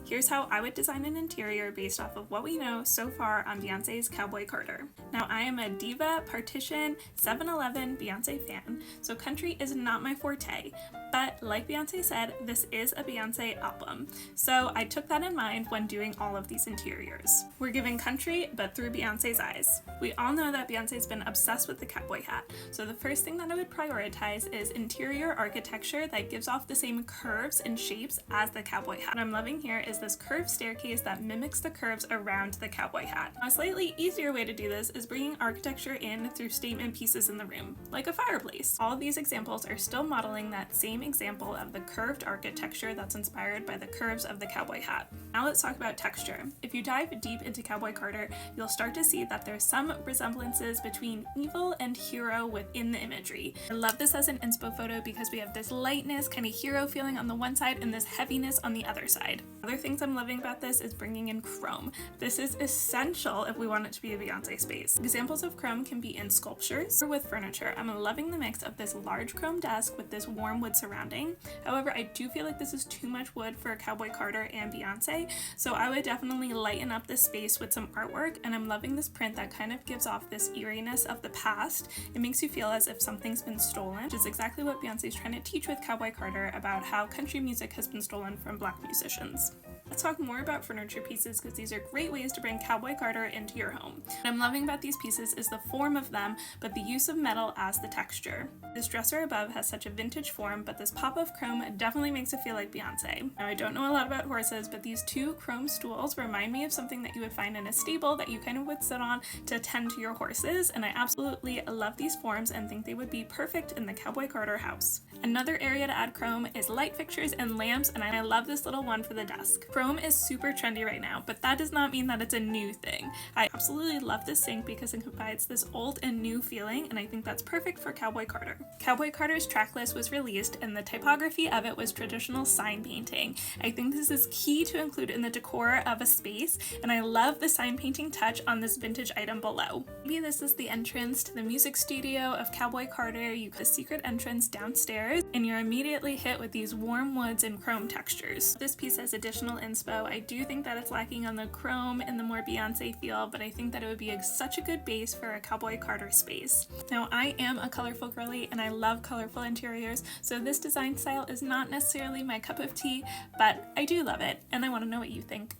Here's how I would design an interior based off of what we know so far on Beyoncé's Cowboy Carter. Now, I am a diva, partition, 7-Eleven Beyoncé fan, so country is not my forte, but like Beyoncé said, this is a Beyoncé album. So I took that in mind when doing all of these interiors. We're giving country, but through Beyoncé's eyes. We all know that Beyoncé's been obsessed with the cowboy hat, so the first thing that I would prioritize is interior architecture that gives off the same curves and shapes as the cowboy hat. What I'm loving here is this curved staircase that mimics the curves around the cowboy hat. A slightly easier way to do this is bringing architecture in through statement pieces in the room, like a fireplace. All of these examples are still modeling that same example of the curved architecture that's inspired by the curves of the cowboy hat. Now let's talk about texture. If you dive deep into Cowboy Carter, you'll start to see that there's some resemblances between evil and hero within the imagery. I love this as an inspo photo because we have this lightness, kind of hero feeling on the one side and this heaviness on the other side. Other things I'm loving about this is bringing in chrome. This is essential if we want it to be a Beyoncé space. Examples of chrome can be in sculptures or with furniture. I'm loving the mix of this large chrome desk with this warm wood surrounding. However, I do feel like this is too much wood for Cowboy Carter and Beyoncé, so I would definitely lighten up this space with some artwork, and I'm loving this print that kind of gives off this eeriness of the past. It makes you feel as if something's been stolen, which is exactly what Beyoncé's trying to teach with Cowboy Carter about how country music has been stolen from Black musicians. Let's talk more about furniture pieces because these are great ways to bring Cowboy Carter into your home. What I'm loving about these pieces is the form of them, but the use of metal as the texture. This dresser above has such a vintage form, but this pop of chrome definitely makes it feel like Beyoncé. Now, I don't know a lot about horses, but these two chrome stools remind me of something that you would find in a stable that you kind of would sit on to tend to your horses, and I absolutely love these forms and think they would be perfect in the Cowboy Carter house. Another area to add chrome is light fixtures and lamps, and I love this little one for the desk. Chrome is super trendy right now, but that does not mean that it's a new thing. I absolutely love this sink because it combines this old and new feeling, and I think that's perfect for Cowboy Carter. Cowboy Carter's track list was released, and the typography of it was traditional sign painting. I think this is key to include in the decor of a space, and I love the sign painting touch on this vintage item below. Maybe this is the entrance to the music studio of Cowboy Carter. You have a secret entrance downstairs, and you're immediately hit with these warm woods and chrome textures. This piece has additional inspo. I do think that it's lacking on the chrome and the more Beyoncé feel, but I think that it would be such a good base for a Cowboy Carter space. Now, I am a colorful girly and I love colorful interiors, so this design style is not necessarily my cup of tea, but I do love it, and I want to know what you think.